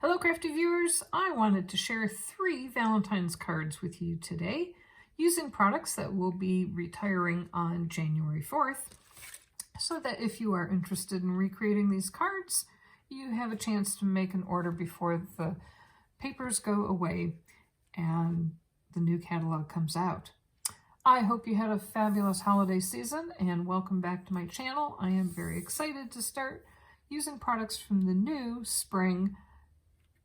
Hello crafty viewers, I wanted to share 3 Valentine's cards with you today using products that will be retiring on January 4th, so that if you are interested in recreating these cards, you have a chance to make an order before the papers go away and the new catalog comes out. I hope you had a fabulous holiday season and welcome back to my channel. I am very excited to start using products from the new spring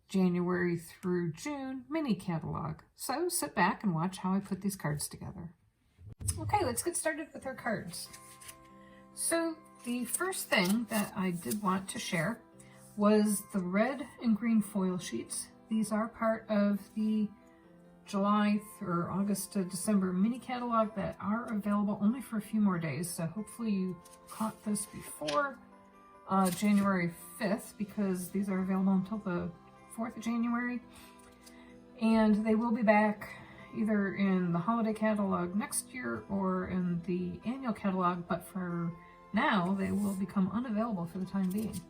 January through June mini catalog. So sit back and watch how I put these cards together. Okay, let's get started with our cards. So the first thing that I did want to share was the red and green foil sheets. These are part of the July or August to December mini catalog that are available only for a few more days. So hopefully you caught this before January 5th, because these are available until the 4th of January, and they will be back either in the holiday catalog next year or in the annual catalog, but for now they will become unavailable for the time being.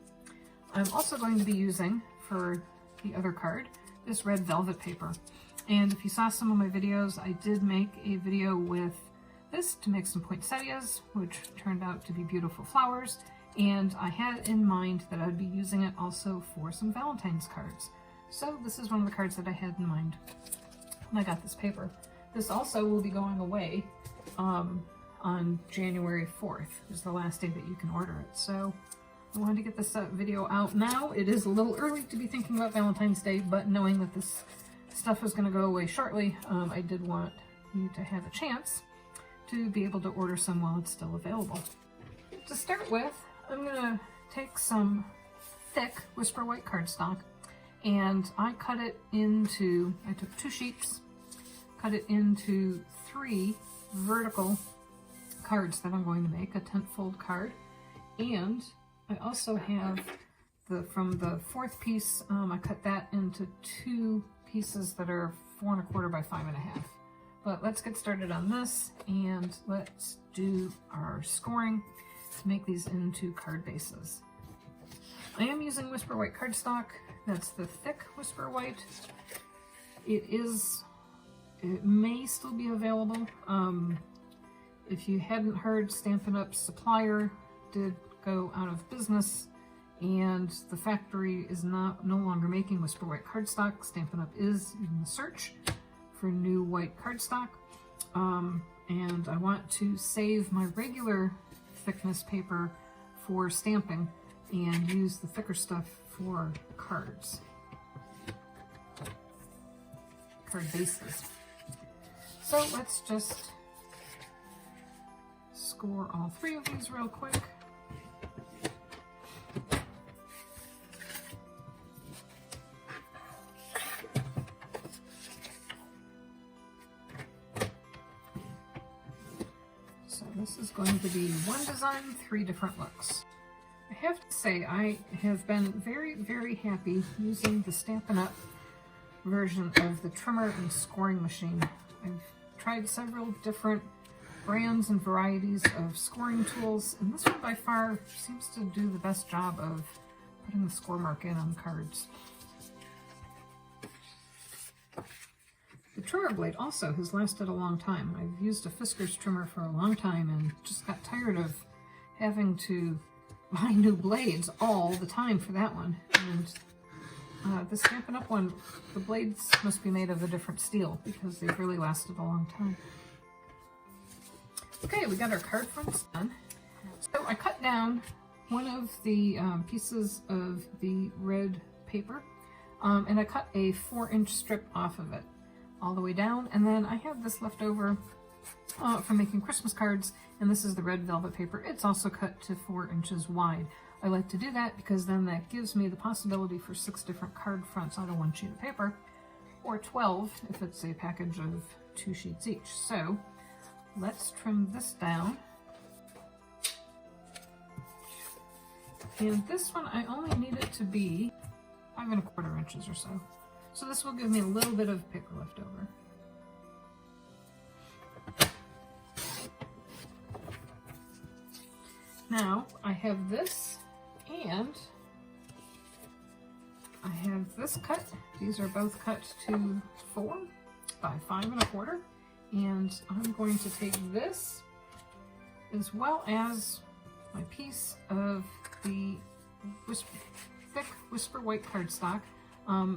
I'm also going to be using, for the other card, this red velvet paper, and if you saw some of my videos, I did make a video with this to make some poinsettias, which turned out to be beautiful flowers, and I had in mind that I'd be using it also for some Valentine's cards. So this is one of the cards that I had in mind when I got this paper. This also will be going away on January 4th, is the last day that you can order it. So I wanted to get this video out now. It is a little early to be thinking about Valentine's Day, but knowing that this stuff is going to go away shortly, I did want you to have a chance to be able to order some while it's still available. To start with, I'm going to take some thick Whisper White cardstock, and I cut it into, I took 2 sheets, cut it into 3 vertical cards that I'm going to make, a tent-fold card, and I also have from the 4th piece, I cut that into 2 pieces that are 4 1/4 by 5 1/2. But let's get started on this, and let's do our scoring to make these into card bases. I am using Whisper White cardstock. That's the thick Whisper White. It may still be available. If you hadn't heard, Stampin Up supplier did go out of business, and the factory is no longer making Whisper White cardstock. Stampin Up is in the search for new white cardstock, and I want to save my regular thickness paper for stamping and use the thicker stuff for cards, card bases. So let's just score all 3 of these real quick. So this is going to be one design, 3 different looks. I have to say, I have been very, very happy using the Stampin Up version of the trimmer and scoring machine. I've tried several different brands and varieties of scoring tools, and this one by far seems to do the best job of putting the score mark in on cards. The trimmer blade also has lasted a long time. I've used a Fisker's trimmer for a long time and just got tired of having to buy new blades all the time for that one. And the Stampin' Up one, the blades must be made of a different steel because they've really lasted a long time. Okay, we got our card fronts done. So I cut down one of the pieces of the red paper, and I cut a 4-inch strip off of it all the way down, and then I have this left over from making Christmas cards, and this is the red velvet paper. It's also cut to 4 inches wide. I like to do that because then that gives me the possibility for 6 different card fronts on a 1 sheet of paper, or 12 if it's a package of 2 sheets each. So let's trim this down. And this one, I only need it to be 5 1/4 inches or so. So this will give me a little bit of paper left over. Now I have this, and I I have this cut. These are both cut to 4 by 5 1/4. And I'm going to take this as well as my piece of the thick Whisper White cardstock.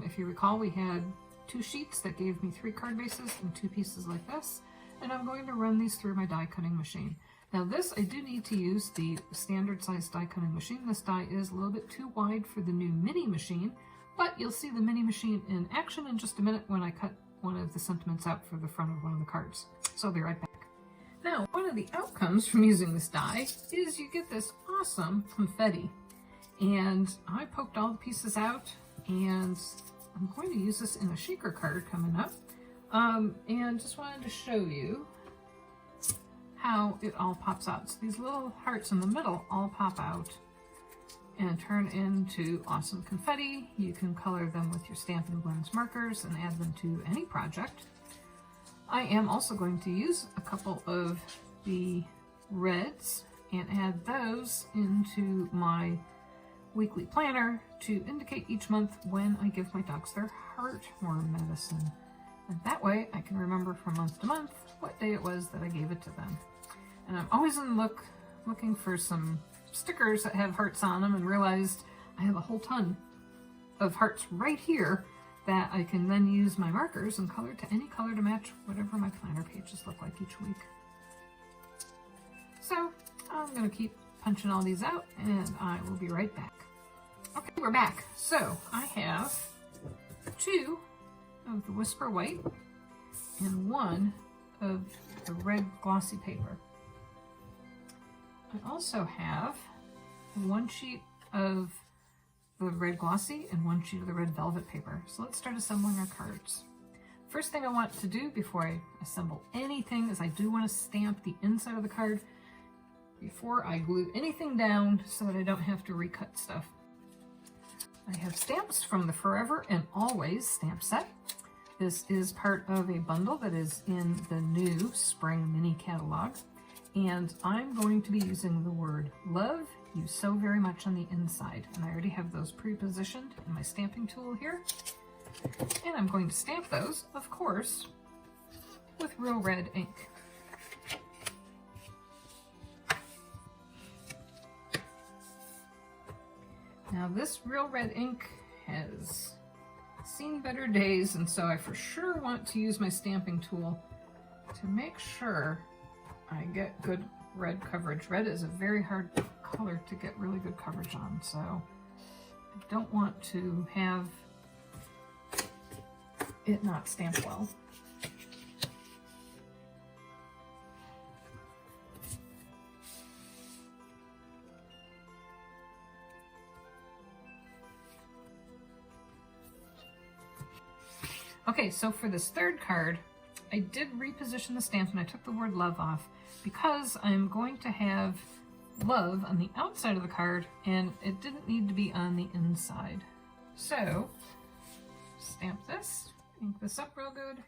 If you recall, we had 2 sheets that gave me 3 card bases and 2 pieces like this. And I'm going to run these through my die cutting machine. Now this, I do need to use the standard size die cutting machine. This die is a little bit too wide for the new mini machine, but you'll see the mini machine in action in just a minute when I cut one of the sentiments out for the front of one of the cards. So I'll be right back. Now, one of the outcomes from using this die is you get this awesome confetti. And I poked all the pieces out, and I'm going to use this in a shaker card coming up. And just wanted to show you how it all pops out. So these little hearts in the middle all pop out and turn into awesome confetti. You can color them with your Stampin' Blends markers and add them to any project. I am also going to use a couple of the reds and add those into my weekly planner to indicate each month when I give my dogs their heartworm medicine. And that way I can remember from month to month what day it was that I gave it to them. And I'm always looking for some stickers that have hearts on them, and realized I have a whole ton of hearts right here that I can then use my markers and color to any color to match whatever my planner pages look like each week. So I'm going to keep punching all these out, and I will be right back. Okay, we're back. So I have 2 of the Whisper White and 1 of the red glossy paper. I also have 1 sheet of the red glossy and 1 sheet of the red velvet paper. So let's start assembling our cards. First thing I want to do before I assemble anything is I do want to stamp the inside of the card before I glue anything down so that I don't have to recut stuff. I have stamps from the Forever and Always stamp set. This is part of a bundle that is in the new spring mini catalog. And I'm going to be using the word love you so very much on the inside. And I already have those pre-positioned in my stamping tool here. And I'm going to stamp those, of course, with real red ink. Now this real red ink has seen better days, and so I for sure want to use my stamping tool to make sure I get good red coverage. Red is a very hard color to get really good coverage on, so I don't want to have it not stamp well. Okay, so for this third card, I did reposition the stamp and I took the word love off because I'm going to have love on the outside of the card and it didn't need to be on the inside. So, stamp this, ink this up real good.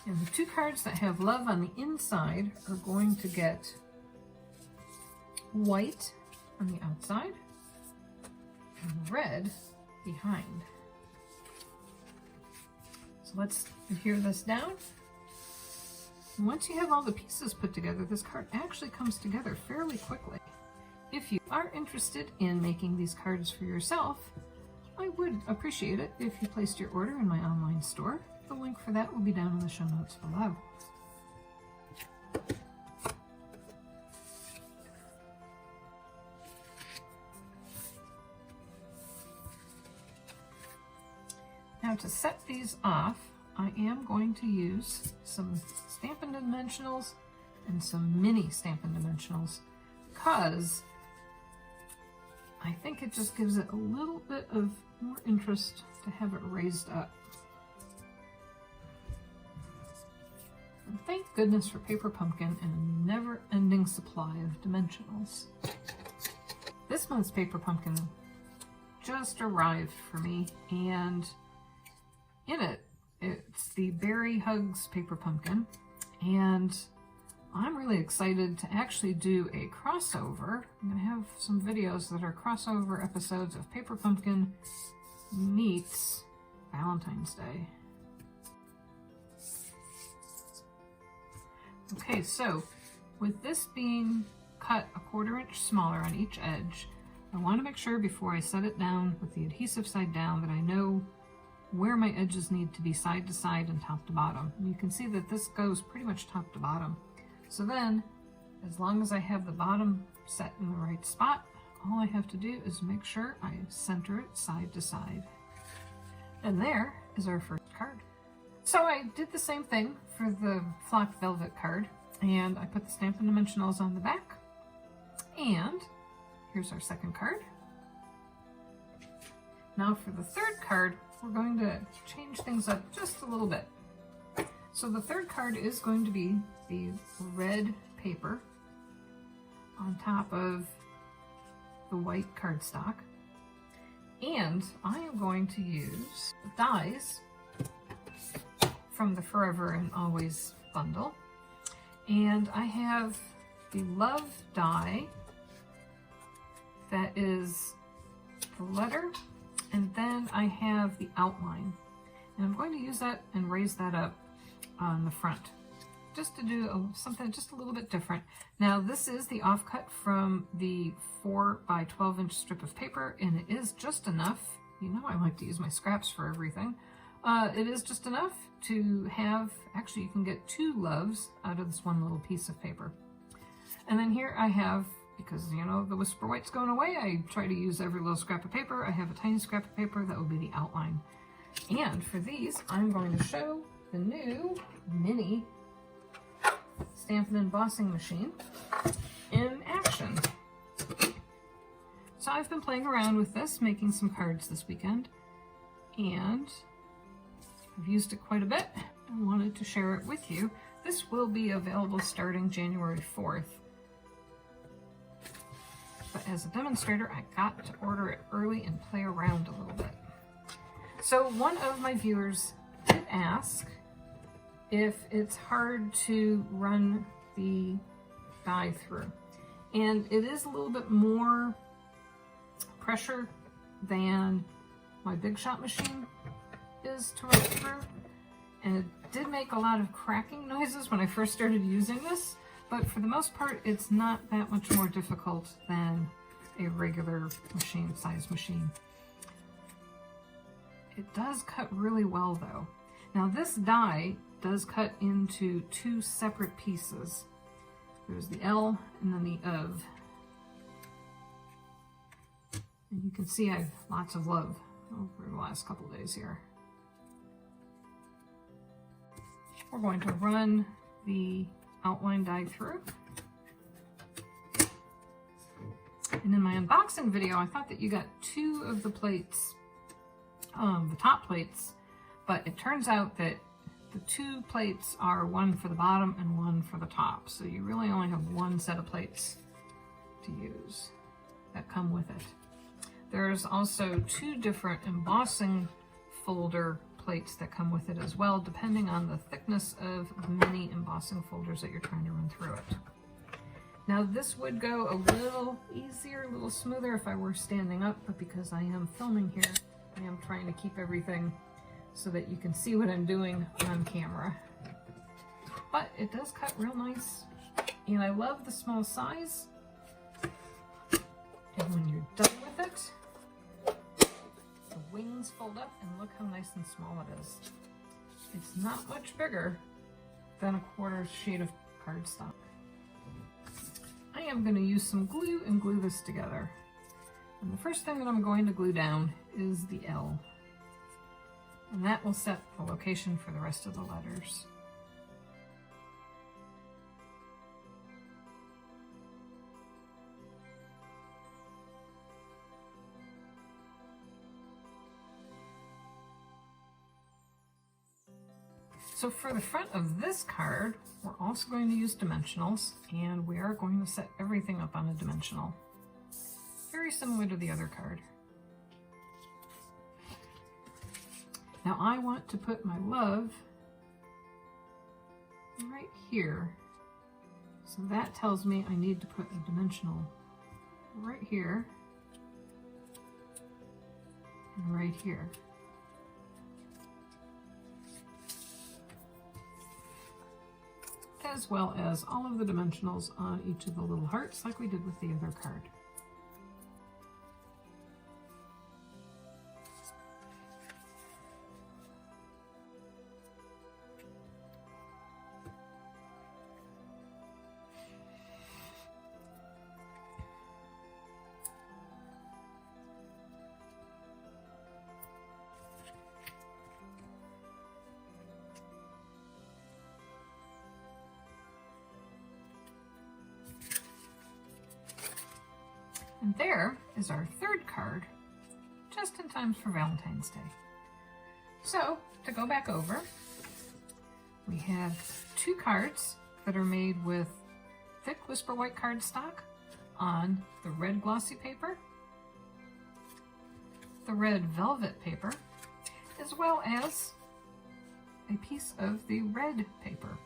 And the 2 cards that have love on the inside are going to get white on the outside and red behind. So let's adhere this down. And once you have all the pieces put together, this card actually comes together fairly quickly. If you are interested in making these cards for yourself, I would appreciate it if you placed your order in my online store. The link for that will be down in the show notes below. Now to set these off, I am going to use some Stampin' Dimensionals and some mini Stampin' Dimensionals because I think it just gives it a little bit of more interest to have it raised up. And thank goodness for paper pumpkin and a never-ending supply of dimensionals. This month's paper pumpkin just arrived for me, and in it, it's the Berry Hugs paper pumpkin, and I'm really excited to actually do a crossover. I'm going to have some videos that are crossover episodes of Paper Pumpkin meets Valentine's Day. Okay, so with this being cut a 1/4 inch smaller on each edge, I want to make sure before I set it down with the adhesive side down that I know where my edges need to be side to side and top to bottom. And you can see that this goes pretty much top to bottom. So then, as long as I have the bottom set in the right spot, all I have to do is make sure I center it side to side. And there is our first card. So I did the same thing for the flocked velvet card, and I put the Stampin' Dimensionals on the back. And here's our second card. Now for the third card, we're going to change things up just a little bit. So the third card is going to be the red paper on top of the white cardstock. And I am going to use dies from the Forever and Always bundle. And I have the Love die that is the letter, and then I have the outline. And I'm going to use that and raise that up on the front, just to do something just a little bit different. Now this is the offcut from the 4 by 12 inch strip of paper, and it is just enough. You know I like to use my scraps for everything. It is just enough to have, actually you can get 2 loves out of this one little piece of paper. And then here I have, because you know the Whisper White's going away, I try to use every little scrap of paper. I have a tiny scrap of paper that will be the outline. And for these, I'm going to show the new mini Stampin' Embossing machine in action. So I've been playing around with this, making some cards this weekend, and I've used it quite a bit. I wanted to share it with you. This will be available starting January 4th. But as a demonstrator, I got to order it early and play around a little bit. So one of my viewers did ask if it's hard to run the die through. And it is a little bit more pressure than my Big Shot machine is to run through. And it did make a lot of cracking noises when I first started using this, but for the most part, it's not that much more difficult than a regular machine, size machine. It does cut really well though. Now this die does cut into 2 separate pieces. There's the L and then the of. And you can see I have lots of love over the last couple of days here. We're going to run the outline die through. And in my unboxing video, I thought that you got 2 of the plates, the top plates, but it turns out that the 2 plates are one for the bottom and one for the top. So you really only have 1 set of plates to use that come with it. There's also 2 different embossing folder plates that come with it as well, depending on the thickness of the mini embossing folders that you're trying to run through it. Now this would go a little easier, a little smoother if I were standing up, but because I am filming here, I am trying to keep everything so that you can see what I'm doing on camera. But it does cut real nice, and I love the small size. And when you're done with it, the wings fold up and look how nice and small it is. It's not much bigger than a 1/4 sheet of cardstock. I am going to use some glue and glue this together. And the first thing that I'm going to glue down is the L. And that will set the location for the rest of the letters. So for the front of this card, we're also going to use dimensionals, and we are going to set everything up on a dimensional. Very similar to the other card. Now I want to put my love right here. So that tells me I need to put a dimensional right here and right here. As well as all of the dimensionals on each of the little hearts like we did with the other card. And there is our third card, just in time for Valentine's Day. So, to go back over, we have 2 cards that are made with thick Whisper White cardstock on the red glossy paper, the red velvet paper, as well as a piece of the red paper.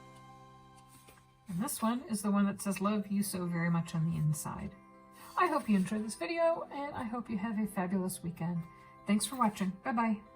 And this one is the one that says "Love You So Very Much" on the inside. I hope you enjoyed this video, and I hope you have a fabulous weekend. Thanks for watching. Bye-bye.